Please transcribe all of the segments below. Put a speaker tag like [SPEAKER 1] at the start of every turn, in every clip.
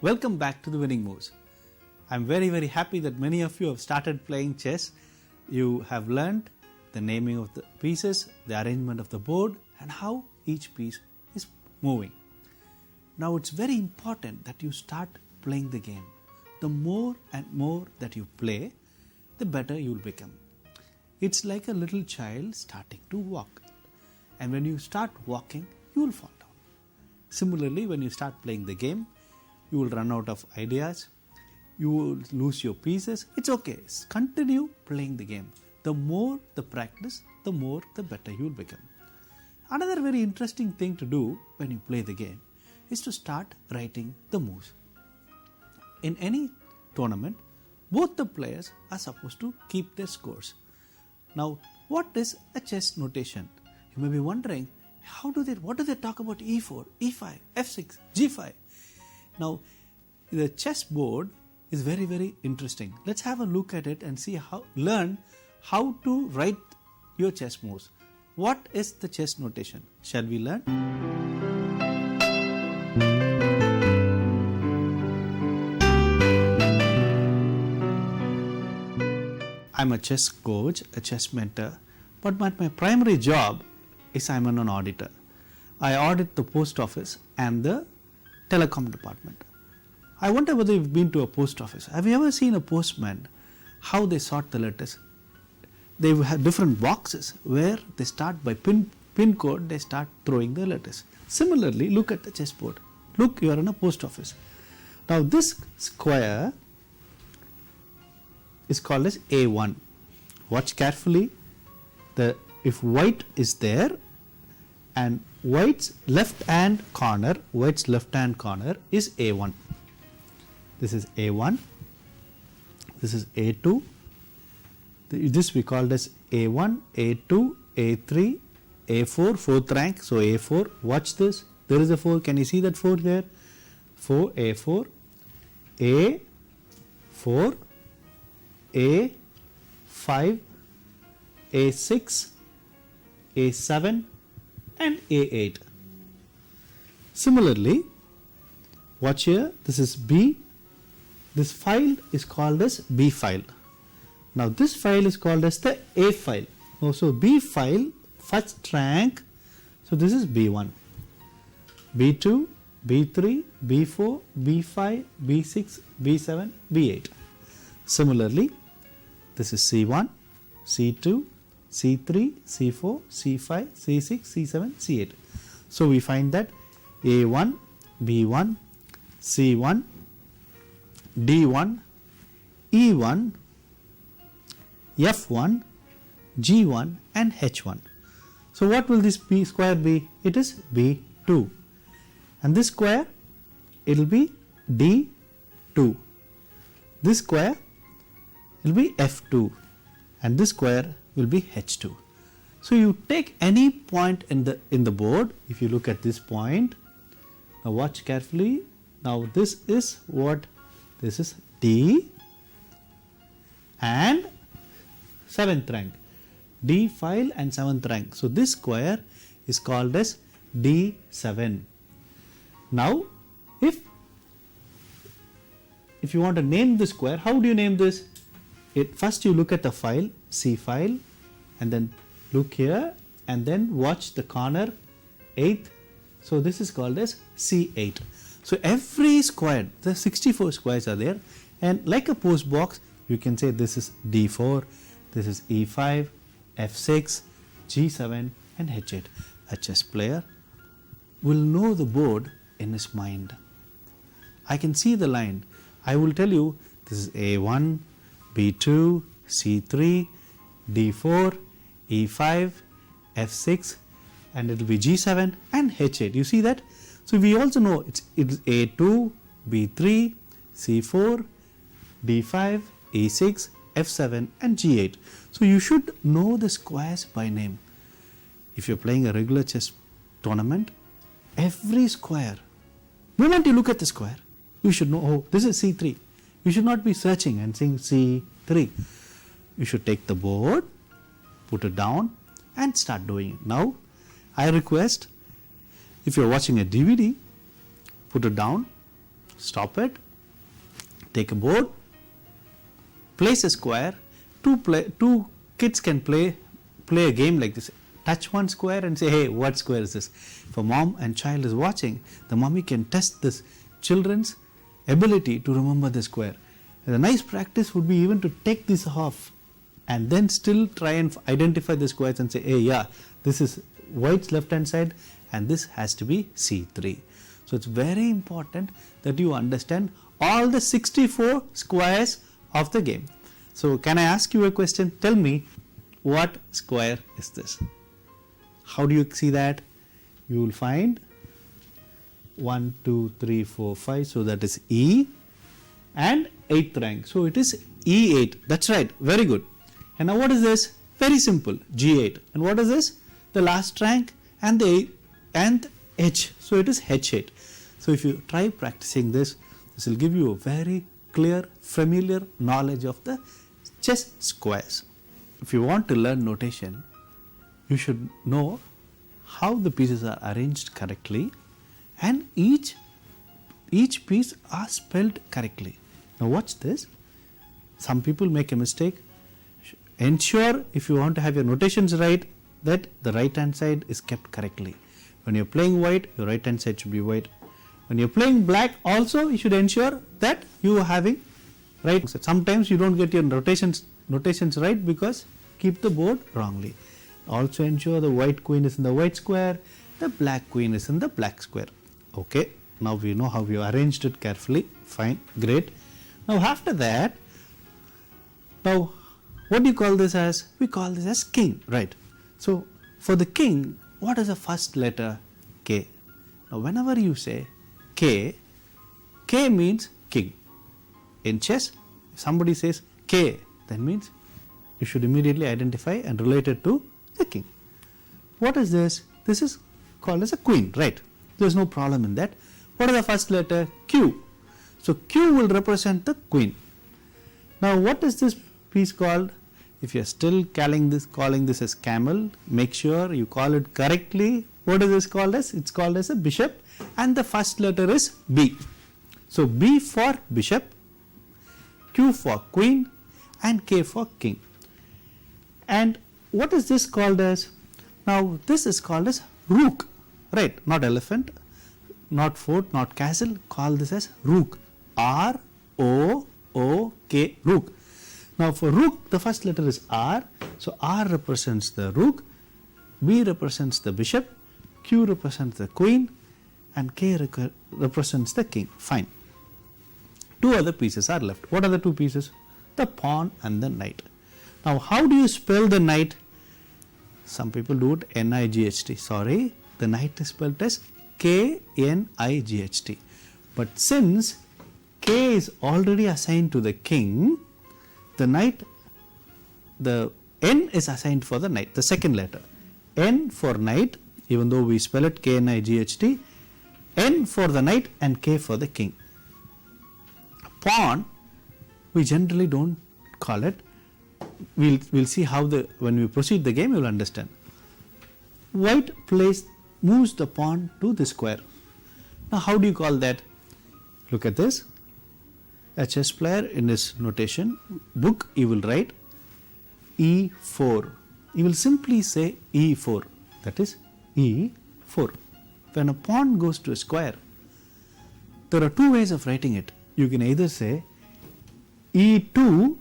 [SPEAKER 1] Welcome back to the Winning Moves. I'm very happy that many of you have started playing chess. You have learned the naming of the pieces, the arrangement of the board, and how each piece is moving. Now it's very important that you start playing the game. The more and more that you play, the better you will become. It's like a little child starting to walk. And when you start walking, you will fall down. Similarly, when you start playing the game, you will run out of ideas, you will lose your pieces. It's okay. Continue playing the game. The more the practice, the more the better you will become. Another very interesting thing to do when you play the game is to start writing the moves. In any tournament, both the players are supposed to keep their scores. Now, what is a chess notation? You may be wondering, what do they talk about E4, E5, F6, G5? Now, the chess board is very interesting. Let's have a look at it and learn how to write your chess moves. What is the chess notation? Shall we learn? I'm a chess coach, a chess mentor, but my primary job is I'm an auditor. I audit the post office and the telecom department. I wonder whether you've been to a post office. Have you ever seen a postman, how they sort the letters? They have different boxes where they start by pin code, they start throwing the letters. Similarly, look at the chessboard. Look, you are in a post office. Now this square is called as A1. Watch carefully. If white is there and white's left hand corner is A1. This is A1. This is A2. This we called as A1, A2, A3, A4, fourth rank. So A4. Watch this. There is a 4. Can you see that 4 there? 4, A4, A4, A5, A6, A7 and A8. Similarly, watch here, this is B. This file is called as B file. Now this file is called as the A file. So B file, first rank, so this is B1, B2, B3, B4, B5, B6, B7, B8. Similarly, this is C1, C2, C3, C4, C5, C6, C7, C8. So we find that A1, B1, C1, D1, E1, F1, G1 and H1. So what will this B square be? It is B2. And this square, it will be D2. This square will be F2 and this square will be H2. So you take any point in the board. If you look at this point, now watch carefully. Now this is what? This is D and 7th rank. D file and 7th rank. So this square is called as D7. Now if you want to name the square, how do you name this? First you look at the file, C file, and then look here and then watch the corner 8th. So this is called as C8. So every square, the 64 squares are there, and like a post box, you can say this is D4, this is E5, F6, G7 and H8. A chess player will know the board in his mind. I can see the line. I will tell you this is A1, B2, C3, D4, E5, F6 and it will be G7 and H8. You see that? So we also know it is A2, B3, C4, D5, E6, F7 and G8. So you should know the squares by name. If you are playing a regular chess tournament, every square, the moment you look at the square, you should know, oh, this is C3. You should not be searching and saying C3. You should take the board, put it down and start doing it. Now, I request, if you are watching a DVD, put it down, stop it, take a board, place a square. Two kids can play a game like this. Touch one square and say, hey, what square is this? If a mom and child is watching, the mommy can test this children's ability to remember the square. And a nice practice would be even to take this off and then still try and identify the squares and say, hey, yeah, this is white's left hand side and this has to be C3. So it's very important that you understand all the 64 squares of the game. So can I ask you a question? Tell me, what square is this? How do you see that? You will find 1, 2, 3, 4, 5. So that is E and 8th rank. So it is E8. That's right. Very good. And now what is this? Very simple. G8. And what is this? The last rank and the and H. So it is H8. So if you try practicing this, this will give you a very clear, familiar knowledge of the chess squares. If you want to learn notation, you should know how the pieces are arranged correctly and each piece are spelled correctly. Now watch this. Some people make a mistake. Ensure, if you want to have your notations right, that the right hand side is kept correctly. When you're playing white, your right hand side should be white. When you're playing black also, you should ensure that you are having right. Sometimes you don't get your notations right because keep the board wrongly. Also ensure the white queen is in the white square, the black queen is in the black square. Okay, now we know how we arranged it carefully. Fine, great. Now after that, now what do you call this as? We call this as king, right? So for the king, what is the first letter? K. Now whenever you say K, K means king. In chess, if somebody says K, that means you should immediately identify and relate it to the king. What is this? This is called as a queen, right? There is no problem in that. What is the first letter? Q. So Q will represent the queen. Now what is this piece called? If you are still calling this as camel, make sure you call it correctly. What is this called as? It's called as a bishop and the first letter is B. So B for bishop, Q for queen and K for king. And what is this called as? Now this is called as rook, right? Not elephant, not fort, not castle. Call this as rook. R-O-O-K, rook. Now for rook, the first letter is R. So R represents the rook, B represents the bishop, Q represents the queen and K represents the king. Fine. Two other pieces are left. What are the two pieces? The pawn and the knight. Now how do you spell the knight? Some people do it N-I-G-H-T. Sorry, the knight is spelled as K-N-I-G-H-T. But since K is already assigned to the king, the knight, the N is assigned for the knight, the second letter. N for knight, even though we spell it K-N-I-G-H-T, N for the knight and K for the king. Pawn, we generally don't call it. We'll see how when we proceed the game, you will understand. White moves the pawn to the square. Now how do you call that? Look at this. A chess player in his notation book, he will write E4. He will simply say E4. That is E4. When a pawn goes to a square, there are two ways of writing it. You can either say E2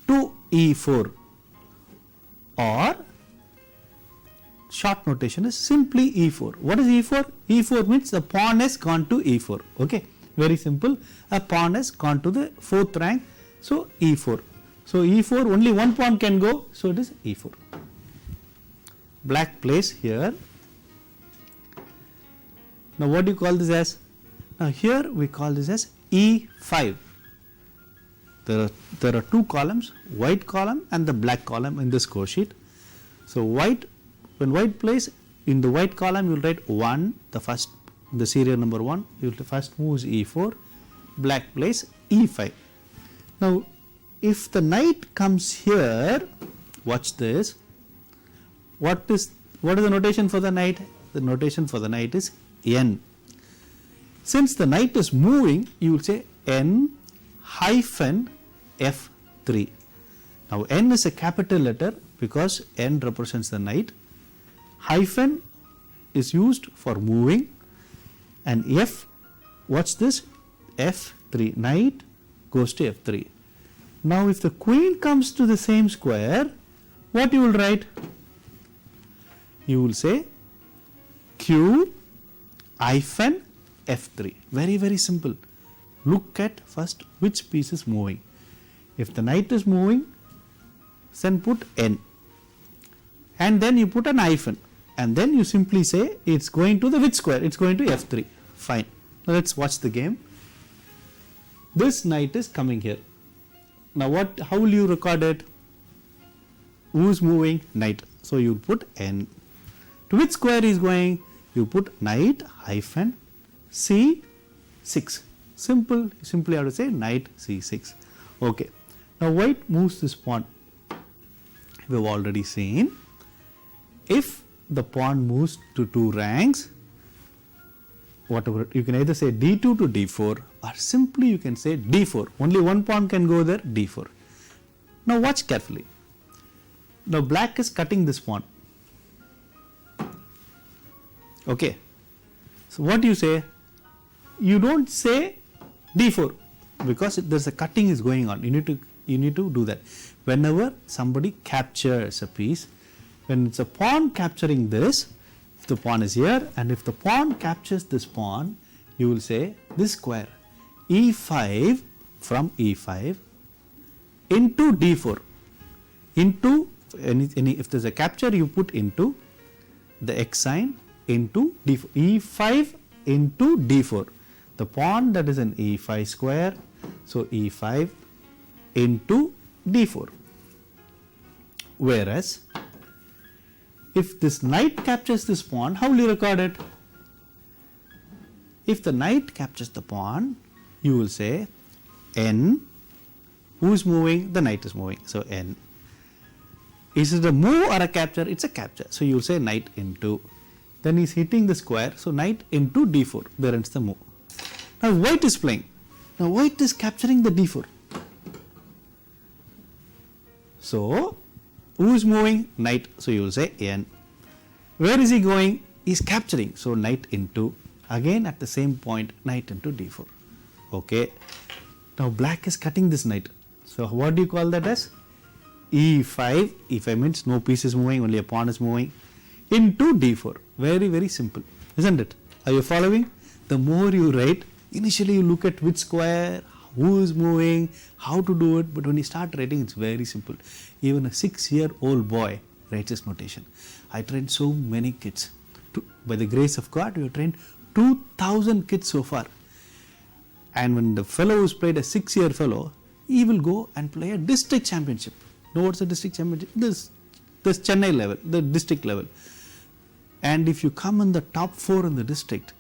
[SPEAKER 1] to E4 or short notation is simply E4. What is E4? E4 means the pawn has gone to E4. Okay, very simple. A pawn has gone to the 4th rank, so E4. So E4, only one pawn can go, so it is E4. Black plays here. Now what do you call this as? Now here we call this as E5. There are two columns, white column and the black column in the score sheet. So when white plays, in the white column you will write 1, the serial number 1, you will first moves E4, black plays E5. Now if the knight comes here, watch this. What is the notation for the knight? The notation for the knight is N. Since the knight is moving, you will say N hyphen F3. Now N is a capital letter because N represents the knight. Hyphen is used for moving, and F, what's this? F3. Knight goes to F3. Now if the queen comes to the same square, what you will write? You will say Q hyphen F3. Very, very simple. Look at first which piece is moving. If the knight is moving, then put N, and then you put an hyphen, and then you simply say it's going to the which square? It's going to F3. Fine. Now let's watch the game. This knight is coming here. Now how will you record it? Who is moving? Knight. So you put N. To which square is going? You put knight hyphen C6. Simple. You simply have to say knight C6. Okay. Now white moves this pawn. We have already seen. If the pawn moves to 2 ranks, whatever, you can either say D2 to D4, or simply you can say D4. Only one pawn can go there, D4. Now watch carefully. Now black is cutting this pawn. Okay. So what do you say? You don't say D4 because there's a cutting is going on. You need to do that. Whenever somebody captures a piece, when it's a pawn capturing this, if the pawn is here and if the pawn captures this pawn, you will say this square E5 from E5 into D4. Into if there's a capture, you put into the X sign into D4. E5 into D4. The pawn that is an E5 square, so E5 into D4. Whereas if this knight captures this pawn, how will you record it? If the knight captures the pawn, you will say N. Who is moving? The knight is moving. So N. Is it a move or a capture? It's a capture. So you will say knight into. Then he's hitting the square. So knight into D4. There ends the move. Now white is playing. Now white is capturing the D4. So who is moving? Knight. So you will say N. Where is he going? He is capturing. So knight into. Again at the same point, knight into D4. Okay. Now black is cutting this knight. So what do you call that as? E5. E5 means no piece is moving, only a pawn is moving. Into D4. Very, very simple. Isn't it? Are you following? The more you write, initially you look at which square, who is moving, how to do it, but when you start writing, it's very simple. Even a 6-year-old boy writes this notation. I trained so many kids. By the grace of God, we have trained 2,000 kids so far. And when the fellow who's played a 6-year fellow, he will go and play a district championship. Know what's a district championship? This Chennai level, the district level. And if you come in the top 4 in the district,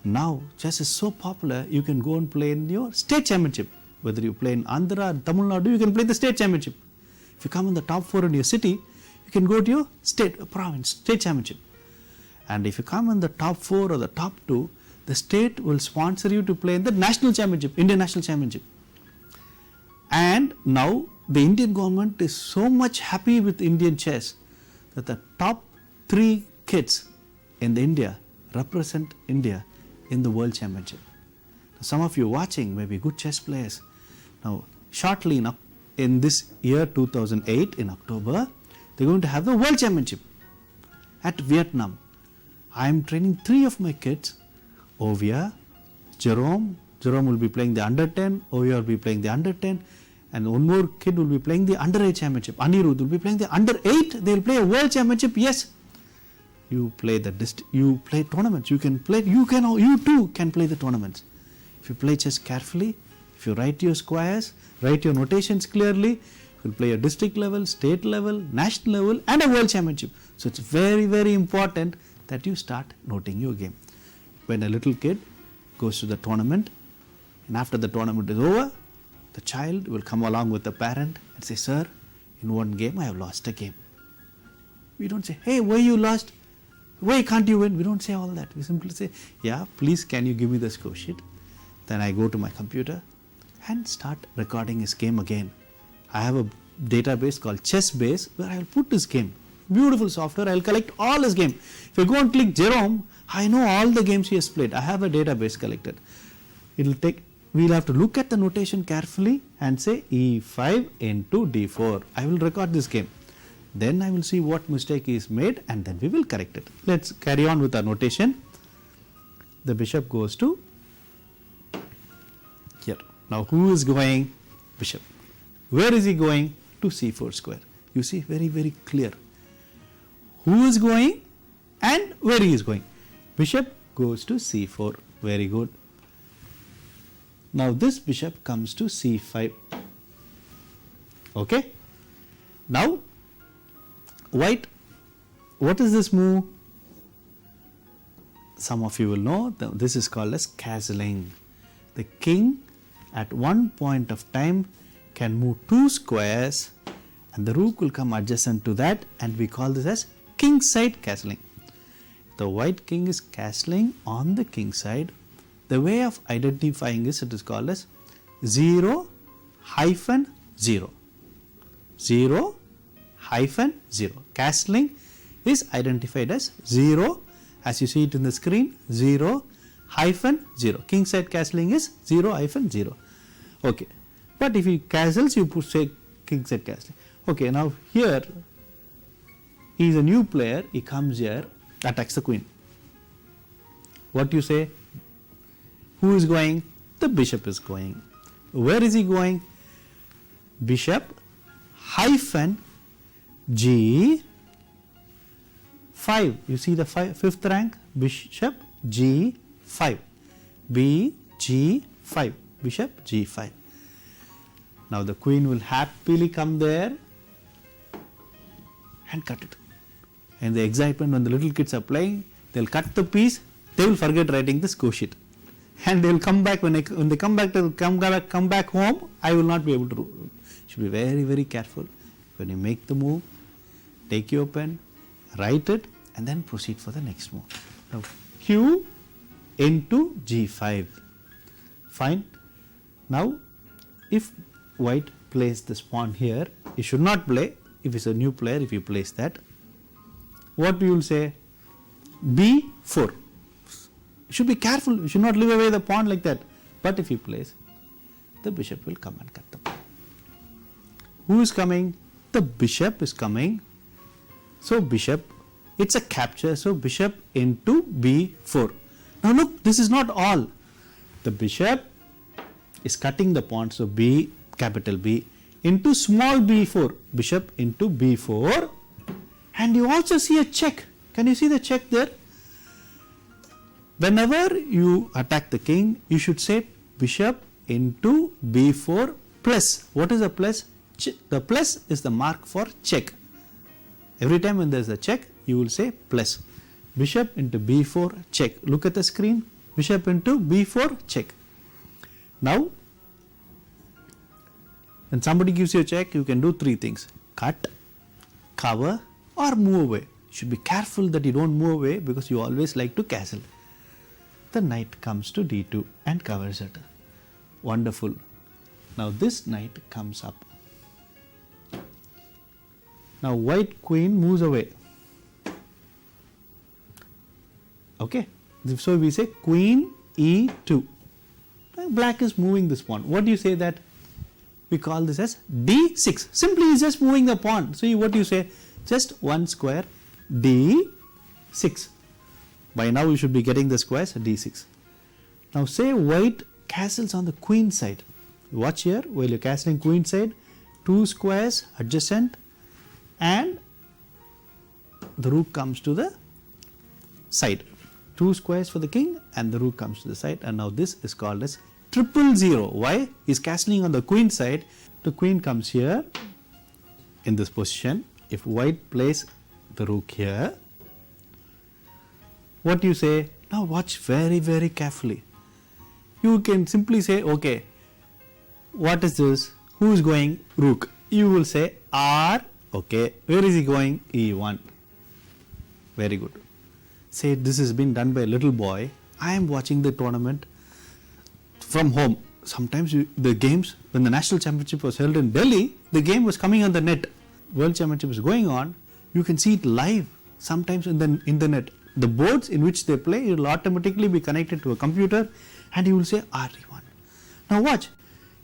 [SPEAKER 1] now chess is so popular, you can go and play in your state championship. Whether you play in Andhra or Tamil Nadu, you can play the state championship. If you come in the top 4 in your city, you can go to your state championship. And if you come in the top 4 or the top 2, the state will sponsor you to play in the national championship, Indian national championship. And now the Indian government is so much happy with Indian chess that the top 3 kids in India represent India in the world championship. Now, some of you watching may be good chess players. Now shortly in this year 2008 in October, they're going to have the world championship at Vietnam. I am training 3 of my kids, Ovia, Jerome will be playing the under 10, Ovia will be playing the under 10, and one more kid will be playing the under 8 championship. Anirudh will be playing the under 8, they will play a world championship. Yes, you play tournaments. You too can play the tournaments. If you play chess carefully, if you write your squares, write your notations clearly, you will play a district level, state level, national level, and a world championship. So it's very, very important that you start noting your game. When a little kid goes to the tournament, and after the tournament is over, the child will come along with the parent and say, "Sir, in one game I have lost a game." We don't say, "Hey, why you lost?" why can't you win? We don't say all that. We simply say, yeah, please can you give me the score sheet? Then I go to my computer and start recording his game again. I have a database called Chessbase where I will put this game. Beautiful software. I will collect all his game. If I go and click Jerome, I know all the games he has played. I have a database collected. It will take. We'll have to look at the notation carefully and say E5 into D4. I will record this game. Then I will see what mistake is made and then we will correct it. Let's carry on with our notation. The bishop goes to here. Now who is going? Bishop. Where is he going? To C4 square. You see, very, very clear. Who is going and where he is going? Bishop goes to C4. Very good. Now this bishop comes to C5. Okay. Now white, what is this move? Some of you will know this is called as castling. The king at one point of time can move 2 squares and the rook will come adjacent to that, and we call this as king side castling. The white king is castling on the king side. The way of identifying this, it is called as 0 hyphen 0. 0 hyphen 0. Castling is identified as 0, as you see it in the screen, 0 hyphen 0. King side castling is 0 hyphen 0. Okay. But if he castles, you put say king side castling. Okay, now here he is a new player, he comes here, attacks the queen. What you say? Who is going? The bishop is going. Where is he going? Bishop hyphen G5. You see the fifth rank? Bishop G5. BG5. Bishop G5. Now the queen will happily come there and cut it. And the excitement when the little kids are playing, they will cut the piece, they will forget writing the score sheet. And they will come back, when they come back home, I will not be able to. You should be very, very careful. When you make the move, take your pen, write it, and then proceed for the next move. Now, Q into G5. Fine. Now, if white plays this pawn here, you should not play. If it's a new player, if you place that, what you will say? B4. You should be careful. You should not leave away the pawn like that. But if you place, the bishop will come and cut the pawn. Who is coming? The bishop is coming. So bishop, it's a capture. So bishop into B4. Now look, this is not all. The bishop is cutting the pawn. So B, capital B, into small b4. Bishop into b4. And you also see a check. Can you see the check there? Whenever you attack the king, you should say bishop into b4 plus. What is a plus? The plus is the mark for check. Every time when there is a check, you will say plus. Bishop into b4 check. Look at the screen. Bishop into b4 check. Now, when somebody gives you a check, you can do 3 things. Cut, cover, or move away. You should be careful that you don't move away because you always like to castle. The knight comes to d2 and covers it. Wonderful. Now this knight comes up. Now white queen moves away. Okay. So we say queen e2. Black is moving this pawn. What do you say that? We call this as d6. Simply is just moving the pawn. So what do you say? Just 1 square d6. By now you should be getting the squares d6. Now say white castles on the queen side. Watch here, while you're castling queen side, 2 squares adjacent and the rook comes to the side. 2 squares for the king and the rook comes to the side, and now this is called as 000. Why? He's castling on the queen side. The queen comes here in this position. If white plays the rook here, what do you say? Now watch very, very carefully. You can simply say, okay, what is this? Who is going? Rook. You will say R. Okay. Where is he going? E1. Very good. say this has been done by a little boy. I am watching the tournament from home. Sometimes the games, when the national championship was held in Delhi, the game was coming on the net. World championship is going on. You can see it live sometimes in the net. The boards in which they play, it will automatically be connected to a computer and you will say RE1. Now watch,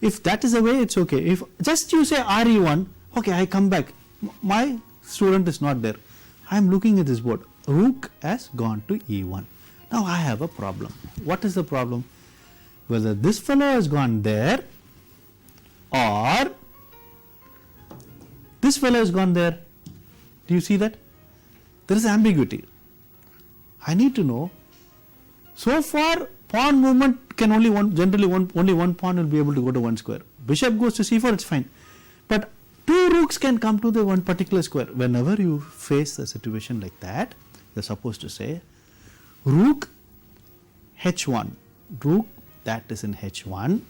[SPEAKER 1] if that is the way, it's okay. If just you say RE1, okay, I come back, my student is not there. I am looking at this board, rook has gone to E1. Now I have a problem. What is the problem? Whether this fellow has gone there or this fellow has gone there. Do you see that? There is ambiguity. I need to know. So far, pawn movement can only only one pawn will be able to go to one square. Bishop goes to c4, it's fine. But two rooks can come to the one particular square. Whenever you face a situation like that, you're supposed to say rook h1, rook that is in h1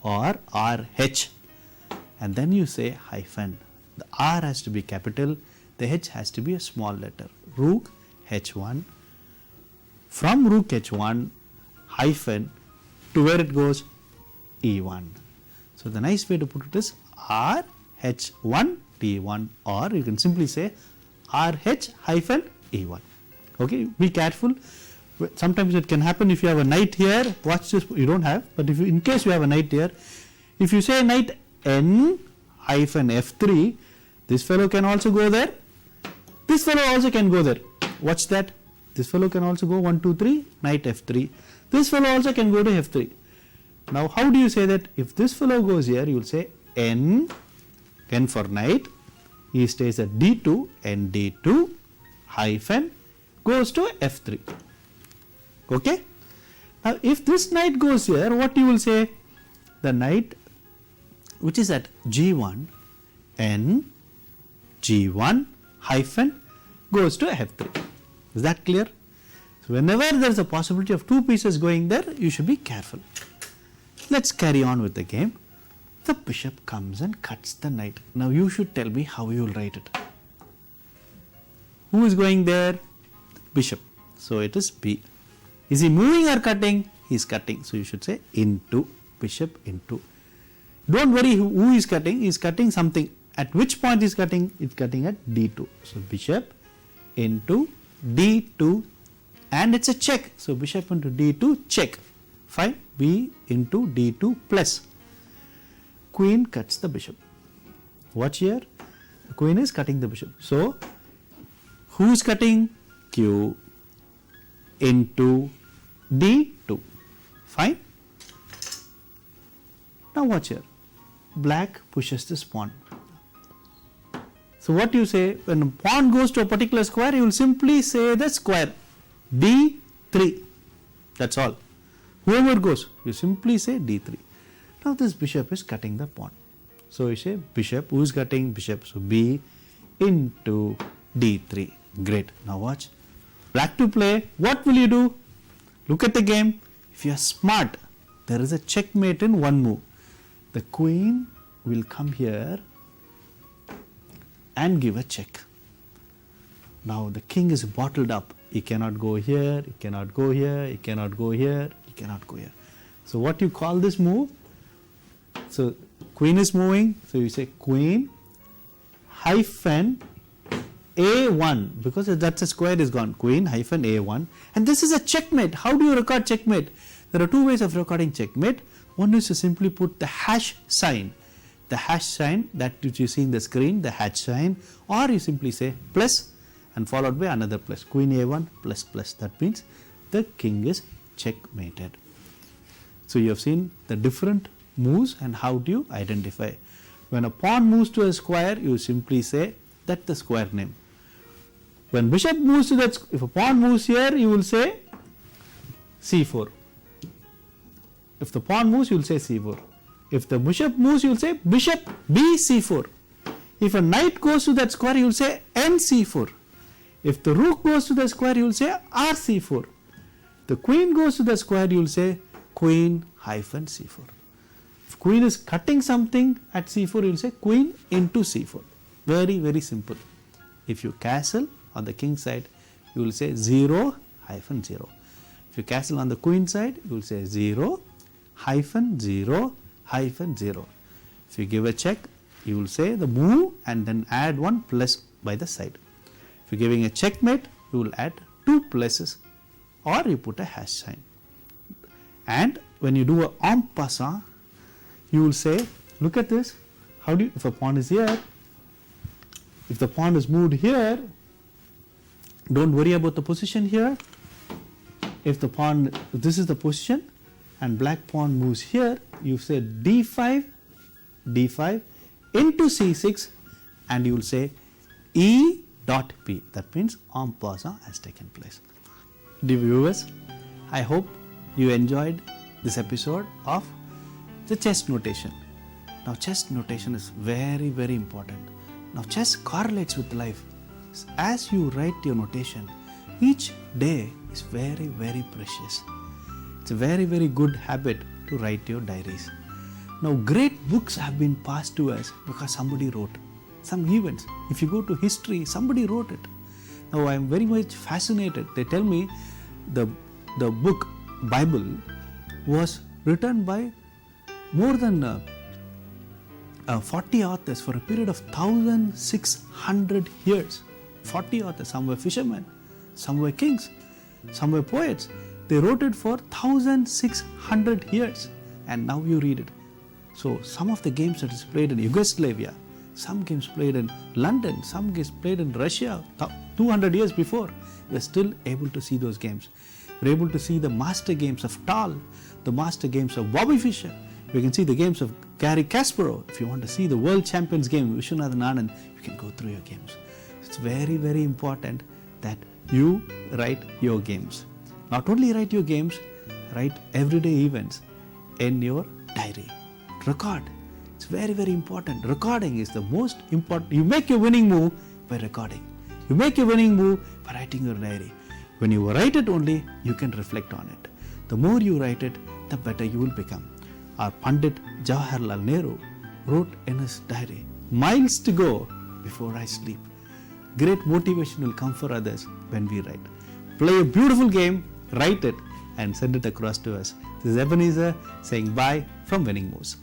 [SPEAKER 1] or rh, and then you say hyphen. The R has to be capital, the H has to be a small letter. Rook h1, from rook h1 hyphen to where it goes, E1. So the nice way to put it is RH1 D1, or you can simply say RH hyphen E1. Okay, be careful. Sometimes it can happen if you have a knight here. Watch this, you don't have, but if you, in case you have a knight here, if you say knight N hyphen F3, this fellow can also go there. This fellow also can go there. Watch that. This fellow can also go 1, 2, 3, knight F3. This fellow also can go to F3. Now how do you say that? If this fellow goes here, you will say N for knight, he stays at D2, and D2 hyphen goes to F3. Okay? Now if this knight goes here, what you will say? The knight which is at G1, N G1 hyphen goes to F3. Is that clear? So whenever there is a possibility of two pieces going there, you should be careful. Let's carry on with the game. The bishop comes and cuts the knight. Now you should tell me how you will write it. Who is going there? Bishop. So it is B. Is he moving or cutting? He is cutting. So you should say into, bishop into. Don't worry who is cutting. He is cutting something. At which point is cutting? It's cutting at D2. So bishop into D2, and it's a check. So bishop into D2, check. Fine. B into D2 plus. Queen cuts the bishop. Watch here. The queen is cutting the bishop. So who is cutting? Q into D2. Fine. Now watch here. Black pushes this pawn. So what you say, when a pawn goes to a particular square, you will simply say the square D3. That's all. Whoever goes, you simply say D3. Now this bishop is cutting the pawn. So you say bishop, who is cutting? Bishop. So B into D3. Great. Now watch. Black to play. What will you do? Look at the game. If you are smart, there is a checkmate in one move. The queen will come here and give a check. Now the king is bottled up. He cannot go here, he cannot go here, he cannot go here, he cannot go here. So what you call this move? So queen is moving, so you say queen hyphen A1, because that's a square is gone. Queen hyphen A1, and this is a checkmate. How do you record checkmate? There are two ways of recording checkmate. One is to simply put the hash sign. The hash sign that you see in the screen, the hash sign, or you simply say plus and followed by another plus. Queen A1 plus plus. That means the king is checkmated. So you have seen the different moves and how do you identify. When a pawn moves to a square, you simply say that's the square name. When bishop moves to that, if a pawn moves here, you will say C4. If the pawn moves, you will say C4. If the bishop moves, you will say bishop B C4. If a knight goes to that square, you will say NC4. If the rook goes to the square, you will say RC4. The queen goes to the square, you will say queen hyphen C4. If queen is cutting something at C4, you will say queen into C4. Very, very simple. If you castle on the king side, you will say 0 hyphen 0. If you castle on the queen side, you will say 0 hyphen 0 hyphen 0. If you give a check, you will say the move and then add one plus by the side. If you're giving a checkmate, you will add 2 pluses or you put a hash sign. And when you do a en passant, you will say, look at this, if a pawn is here, if the pawn is moved here, don't worry about the position here. If this is the position and black pawn moves here, you say d5 into c6 and you will say e dot p. That means en passant has taken place. Dear viewers, I hope you enjoyed this episode of the chess notation. Now chess notation is very, very important. Now chess correlates with life. As you write your notation, each day is very, very precious. It's a very, very good habit to write your diaries. Now great books have been passed to us because somebody wrote. Some events, if you go to history, somebody wrote it. Now I am very much fascinated. They tell me the book Bible was written by more than 40 authors for a period of 1600 years. 40 authors, some were fishermen, some were kings, some were poets. They wrote it for 1600 years and now you read it. So some of the games that is played in Yugoslavia, some games played in London, some games played in Russia 200 years before, you are still able to see those games. You are able to see the master games of Tal, the master games of Bobby Fischer. You can see the games of Garry Kasparov. If you want to see the world champions game, Vishwanathan Anand, you can go through your games. It's very, very important that you write your games. Not only write your games, write everyday events in your diary. Record. It's very, very important. Recording is the most important. You make your winning move by recording. You make your winning move by writing your diary. When you write it only, you can reflect on it. The more you write it, the better you will become. Our Pandit Jawaharlal Nehru wrote in his diary, miles to go before I sleep. Great motivation will come for others when we write. Play a beautiful game, write it and send it across to us. This is Ebenezer saying bye from Winning Moves.